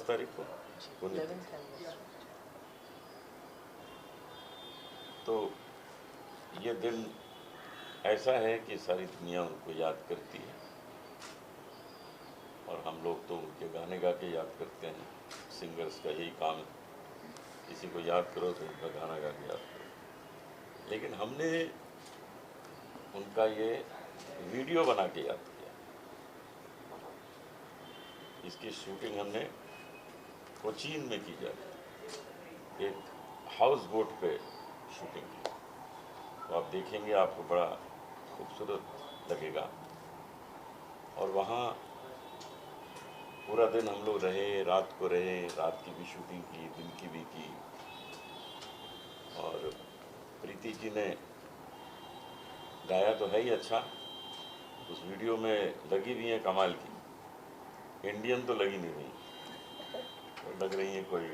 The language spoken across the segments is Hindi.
तारीख को पुण्यतिथि। तो ये दिन ऐसा है कि सारी दुनिया उनको याद करती है और हम लोग तो उनके गाने गा के याद करते हैं। सिंगर्स का यही काम है, किसी को याद करो तो उनका गाना गा के याद करो। लेकिन हमने उनका ये वीडियो बना के याद किया। इसकी शूटिंग हमने कोचीन में की जाती, एक हाउस बोट पे शूटिंग की। तो आप देखेंगे, आपको बड़ा खूबसूरत लगेगा। और वहाँ पूरा दिन हम लोग रहे, रात को रहे, रात की भी शूटिंग की, दिन की भी की। और प्रीति जी ने गाया तो है ही अच्छा, उस वीडियो में लगी भी है कमाल की। इंडियन तो लगी नहीं रही, तो लग रही है कोई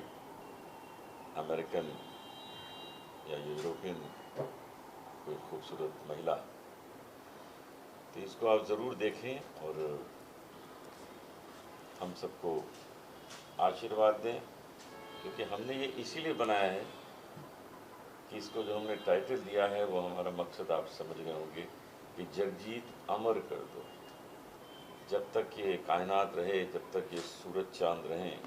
अमेरिकन या यूरोपियन कोई खूबसूरत महिला। तो इसको आप ज़रूर देखें और हम सबको आशीर्वाद दें, क्योंकि हमने ये इसीलिए बनाया है कि इसको जो हमने टाइटल दिया है वो हमारा मकसद आप समझ गए होंगे कि जगजीत अमर कर दो। जब तक ये कायनात रहे, जब तक ये सूरज चांद रहें,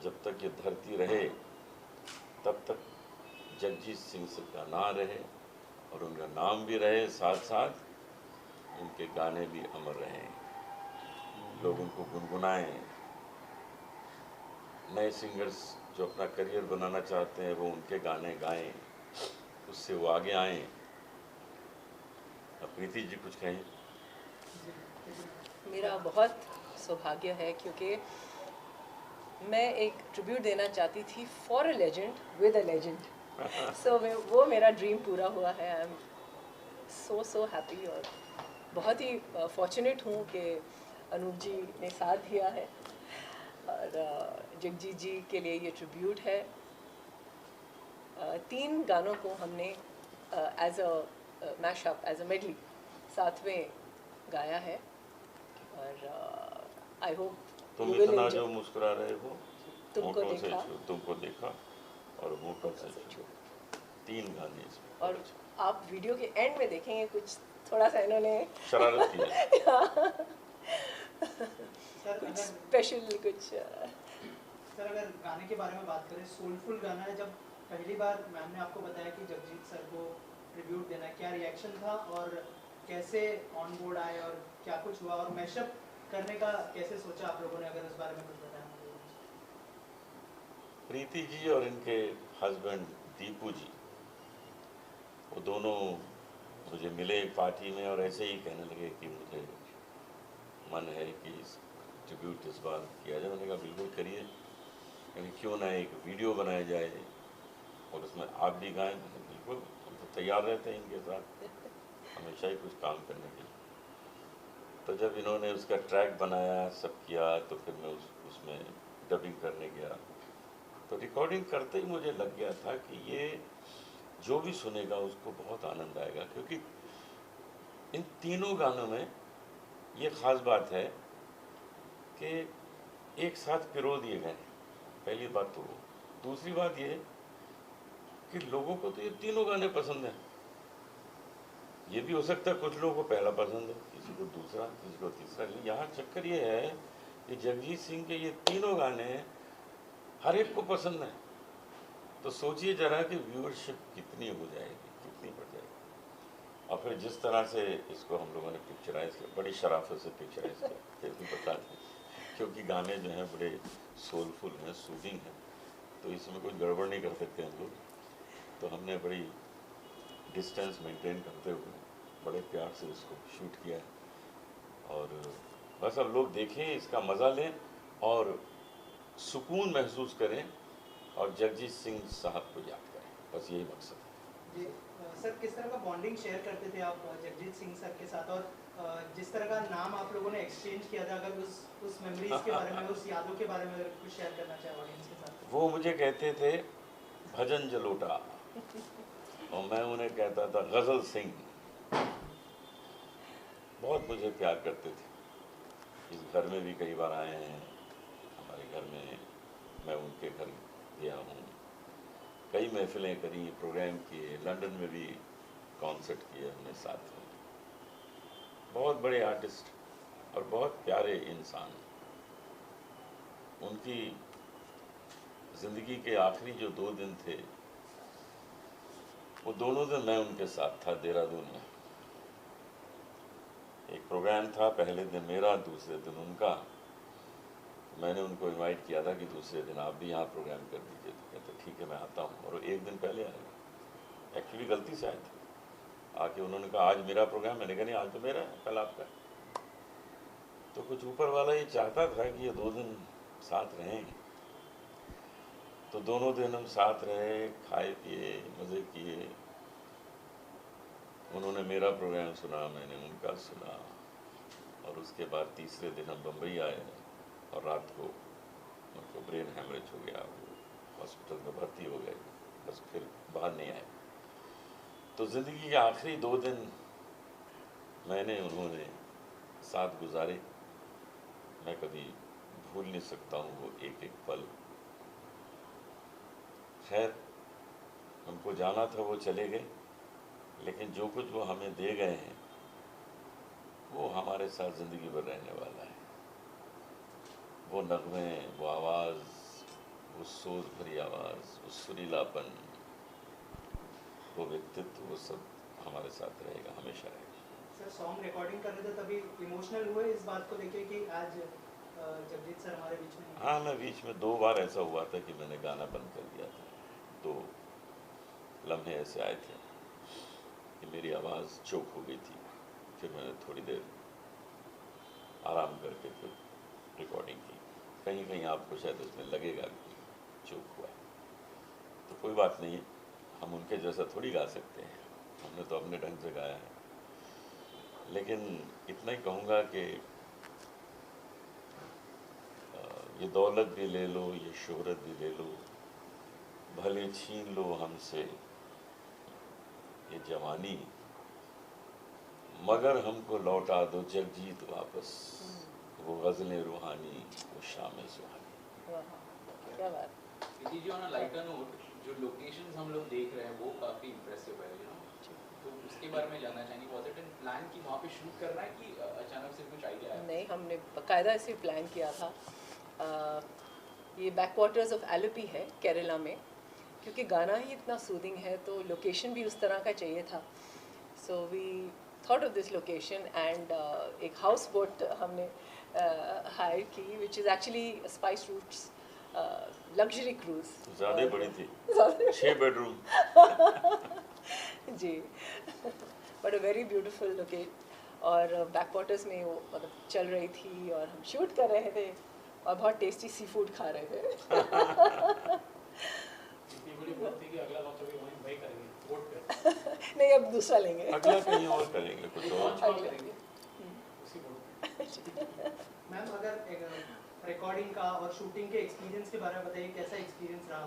जब तक ये धरती रहे, तब तक जगजीत सिंह का नाम रहे और उनका नाम भी रहे, साथ साथ उनके गाने भी अमर रहें, लोग उनको गुनगुनाएं। नए सिंगर्स जो अपना करियर बनाना चाहते हैं वो उनके गाने गाएं, उससे वो आगे आएं। अब प्रीति जी कुछ कहें। मेरा बहुत सौभाग्य है क्योंकि मैं एक ट्रिब्यूट देना चाहती थी for a legend with a legend. So वो मेरा ड्रीम पूरा हुआ है। आई एम सो हैप्पी और बहुत ही फॉर्चुनेट हूँ कि अनूप जी ने साथ दिया है और जगजीत जी के लिए ये ट्रिब्यूट है। 3 गानों को हमने as a mashup, as a medley साथ में गाया है और आई होप तुम इतना जो मुस्कुरा रहे हो, तुमको होठों से देखा, छू, तुमको देखा और होठों से छू, 3 गाने इसमें। और आप वीडियो के एंड में देखेंगे कुछ थोड़ा सा इन्होंने शरारत की है। कुछ स्पेशल कुछ सर अगर गाने के बारे में बात करें, सोलफुल गाना है। जब पहली बार मैम ने आपको बताया कि जगजीत सर को ट्रिब्यूट देना है, क्या रिएक्शन था और कैसे ऑन बोर्ड आए और क्या कुछ हुआ, और मैशअप करने का कैसे सोचा आप लोगों ने, अगर उस बारे में कुछ बताया? प्रीति जी और इनके हस्बैंड दीपू जी, वो दोनों मुझे मिले एक पार्टी में और ऐसे ही कहने लगे कि मुझे मन है कि इस ट्रिब्यूट इस बार किया जाए। मैंने कहा बिल्कुल करिए, यानी क्यों ना एक वीडियो बनाया जाए और उसमें आप भी गाएं। बिल्कुल, हम तो तैयार रहते हैं इनके साथ हमेशा ही कुछ काम करने के लिए। तो जब इन्होंने उसका ट्रैक बनाया, सब किया, तो फिर मैं उसमें डबिंग करने गया। तो रिकॉर्डिंग करते ही मुझे लग गया था कि ये जो भी सुनेगा उसको बहुत आनंद आएगा, क्योंकि इन तीनों गानों में ये ख़ास बात है कि एक साथ पिरो दिए गए। पहली बात तो वो, दूसरी बात ये कि लोगों को तो ये तीनों गाने पसंद हैं। ये भी हो सकता है कुछ लोगों को पहला पसंद है, किसी को दूसरा, किसी को तीसरा। यहाँ चक्कर ये है कि जगजीत सिंह के ये तीनों गाने हर एक को पसंद है। तो सोचिए जरा कि व्यूअरशिप कितनी हो जाएगी, कितनी बढ़ जाएगी। और फिर जिस तरह से इसको हम लोगों ने पिक्चराइज किया, बड़ी शराफत से पिक्चराइज किया, फिर भी बता दें, क्योंकि गाने जो हैं बड़े सोलफुल हैं, सूदिंग हैं, तो इसमें कोई गड़बड़ नहीं कर सकते हम लोग। तो हमने बड़ी डिस्टेंस मेंटेन करते हुए बड़े प्यार से इसको शूट किया है। और बस अब लोग देखें, इसका मज़ा लें और सुकून महसूस करें और जगजीत सिंह साहब को याद करें, बस यही मकसद है। जी सर, किस तरह का बॉन्डिंग शेयर करते थे आप जगजीत सिंह सर के साथ, और जिस तरह का नाम आप लोगों ने एक्सचेंज किया था, अगर उस मेमोरीज के बारे में, उस यादों के बारे में अगर कुछ शेयर करना चाहे ऑडियंस के साथ? वो मुझे कहते थे भजन जलोटा और मैं उन्हें कहता था गज़ल सिंह। बहुत मुझे प्यार करते थे। इस घर में भी कई बार आए हैं, हमारे घर में, मैं उनके घर गया हूँ, कई महफिलें करी, प्रोग्राम किए, लंदन में भी कॉन्सर्ट किए हमने साथ में। बहुत बड़े आर्टिस्ट और बहुत प्यारे इंसान। उनकी ज़िंदगी के आखिरी जो 2 दिन थे, वो दोनों दिन मैं उनके साथ था देहरादून में। एक प्रोग्राम था, पहले दिन मेरा, दूसरे दिन उनका। मैंने उनको इनवाइट किया था कि दूसरे दिन आप भी यहाँ प्रोग्राम कर दीजिए, तो कहते ठीक है मैं आता हूँ, और वो 1 दिन पहले आए। एक्चुअली गलती से आए थे, आके उन्होंने कहा आज मेरा प्रोग्राम, मैंने कहा नहीं आज तो मेरा है, कल आपका। तो कुछ ऊपर वाला ये चाहता था कि ये 2 दिन साथ रहें, तो दोनों दिन हम साथ रहे, खाए पिए, मज़े किए। उन्होंने मेरा प्रोग्राम सुना, मैंने उनका सुना, और उसके बाद तीसरे दिन हम बम्बई आए और रात को उनको ब्रेन हैमरेज हो गया, वो हॉस्पिटल में भर्ती हो गए, बस फिर बाहर नहीं आए। तो ज़िंदगी के आखिरी 2 दिन मैंने उन्होंने साथ गुजारे, मैं कभी भूल नहीं सकता हूँ वो एक एक पल। खैर उनको जाना था, वो चले गए, लेकिन जो कुछ वो हमें दे गए हैं वो हमारे साथ ज़िंदगी भर रहने वाला है। वो नगमे, वो आवाज़, वो सोच भरी आवाज़, वो सुरीलापन, वो व्यक्तित्व, वो सब हमारे साथ रहेगा, हमेशा रहेगा। सर सॉन्ग रिकॉर्डिंग कर रहे थे तभी इमोशनल हुए इस बात को लेके कि आज जगजीत सर हमारे बीच में नहीं हैं? हाँ, मैं बीच में 2 बार ऐसा हुआ था कि मैंने गाना बंद कर दिया था। 2 लम्हे ऐसे आए थे कि मेरी आवाज़ चोक हो गई थी, फिर मैंने थोड़ी देर आराम करके फिर रिकॉर्डिंग की। कहीं कहीं आपको शायद उसमें लगेगा कि चूक हुआ है, तो कोई बात नहीं, हम उनके जैसा थोड़ी गा सकते हैं, हमने तो अपने ढंग से गाया है। लेकिन इतना ही कहूँगा कि ये दौलत भी ले लो, ये शोहरत भी ले लो, भले छीन लो हमसे ये जवानी, मगर हमको लौटा दो जगजीत वापस, वो गज़लें रूहानी, वो शाम सुहानी। वाह, क्या बात। जी ऑन अ लाइटर नोट, जो लोकेशंस हम लोग देख रहे हैं वो काफ़ी इम्प्रेसिव है, यू नो, तो उसके बारे में जानना चाहेंगे, वाज इट इन प्लान कि वहाँ पे शूट करना है कि अचानक से कुछ आइडिया आया? नहीं, हमने बाकायदा इसे प्लान किया था। ये बैकवाटर्स ऑफ एलोपी है केरला में, क्योंकि गाना ही इतना सूदिंग है तो लोकेशन भी उस तरह का चाहिए था। So we thought of this location and एक हाउस बोट हमने हायर की, which is actually spice routes luxury cruise. ज़्यादा बड़ी थी, 6 बेडरूम। जी, but a very beautiful location, और बैकवाटर्स में वो मतलब चल रही थी और हम शूट कर रहे थे और बहुत टेस्टी सी फूड खा रहे थे। इतनी बड़ी बोट थी कि अगला वक्त भी वहीं करेंगे बोट पे। नहीं, अब दूसरा लेंगे। अगला कहीं और करेंगे, कुछ और। करेंगे उसी बोट पे। मैम अगर रिकॉर्डिंग का और शूटिंग के एक्सपीरियंस के बारे में बताइए, कैसा एक्सपीरियंस रहा?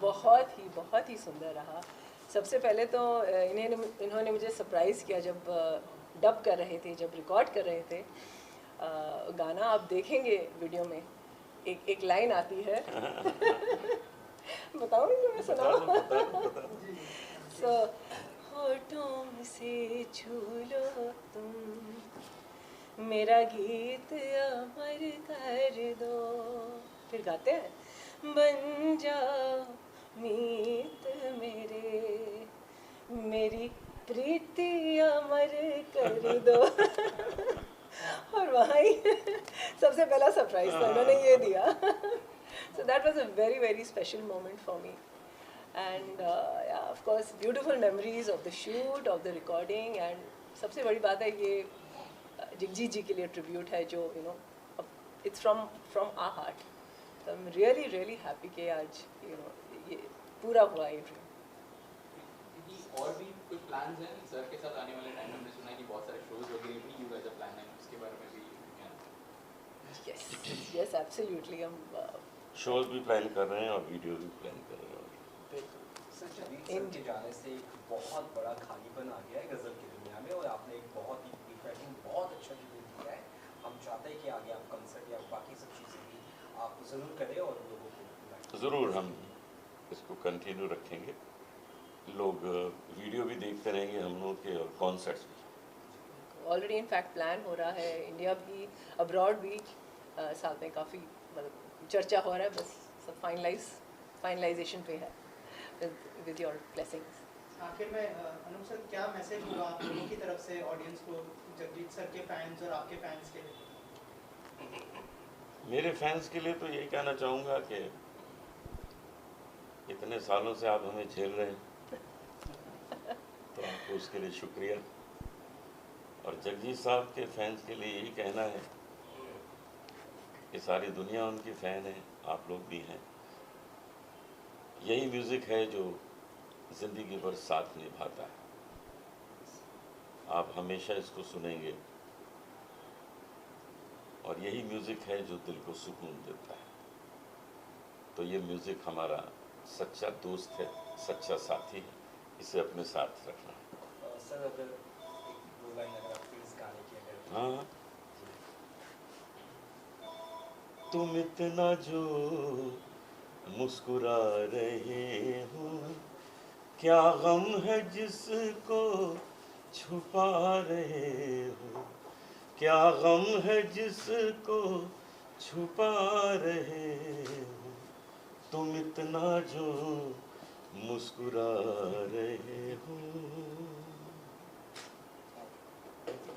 बहुत ही सुंदर रहा। सबसे पहले तो इन्होंने मुझे सरप्राइज़ किया जब डब कर रहे थे, जब रिकॉर्ड कर रहे थे गाना। आप देखेंगे वीडियो में एक लाइन आती है। बताऊँगी मैं, सुनाऊँ? सो होठों से छू लो तुम, मेरा गीत अमर कर दो। फिर गाते हैं, बन जाओ मीत मेरे, मेरी प्रीति अमर कर दो। और वहाँ ही सबसे पहला सरप्राइज था, उन्होंने ये दिया। So that was a very very special moment for me, and yeah, of course beautiful memories of the shoot, of the recording, and सबसे बड़ी बात है ये जगजीत जी के लिए ट्रिब्यूट है जो it's from our heart. So I'm really happy कि आज ये पूरा हुआ ये ड्रीम। और भी कुछ प्लान्स हैं सर के साथ आने वाले टाइम में? हमने सुना है कि बहुत सारे शोज वगैरह भी यू गाइस आर प्लान है, उसके बारे में भी Yes, absolutely. हम शोज भी प्लान कर रहे हैं और वीडियो भी प्लान कर रहे हैं। सर जगजीत सर के जाने से एक बहुत बड़ा खालीपन आ गया है गज़ल की दुनिया में, और आपने एक बहुत ही रिफ्रेशिंग, बहुत अच्छा ट्रिब्यूट दिया है। हम चाहते हैं कि आगे आप कंसर्ट या बाकी सब चीज़ें भी आप ज़रूर करें और लोगों को ज़रूर हम इसको कंटिन्यू रखेंगे। लोग वीडियो भी देखते रहेंगे हम लोग के और कॉन्सर्ट्स भी। ऑलरेडी इनफैक्ट प्लान हो रहा है, इंडिया भी अब्रॉड भी साथ में काफ़ी मतलब चर्चा हो रहा है, बस सब फाइनलाइजेशन पे है विद योर ब्लेसिंग्स। आखिर में अनूप सर, क्या मैसेज होगा आप लोगों की तरफ से ऑडियंस को, जगजीत सर के फैंस और आपके फैंस के लिए? मेरे फैंस के लिए तो यही कहना चाहूँगा कि इतने सालों से आप हमें झेल रहे हैं, तो आपको उसके लिए शुक्रिया। और जगजीत साहब के फैंस के लिए यही कहना है कि सारी दुनिया उनकी फ़ैन है, आप लोग भी हैं। यही म्यूज़िक है जो ज़िंदगी भर साथ निभाता है। आप हमेशा इसको सुनेंगे और यही म्यूज़िक है जो दिल को सुकून देता है। तो ये म्यूज़िक हमारा सच्चा दोस्त है, सच्चा साथी है, इसे अपने साथ रखना। सर अगर एक दो लाइन अगर आप प्लीज़ गाने की अगर हाँ, तुम इतना जो मुस्कुरा रहे हो, क्या गम है जिसको छुपा रहे हो, क्या गम है जिसको छुपा रहे हो, तुम इतना जो मुस्कुरा रहे हो।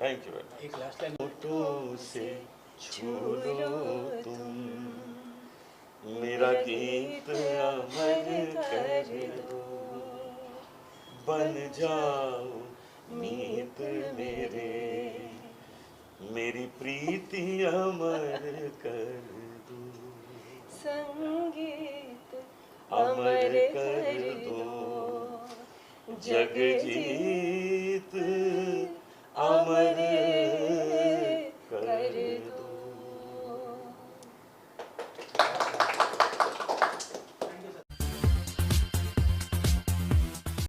Thank you. एक लास्ट लाइन होठों से छू लो तुम, मेरा गीत अमर कर दो, बन जाओ मीत मेरे, मेरी प्रीति अमर कर दो, संगीत अमर कर दो, जगजीत अमर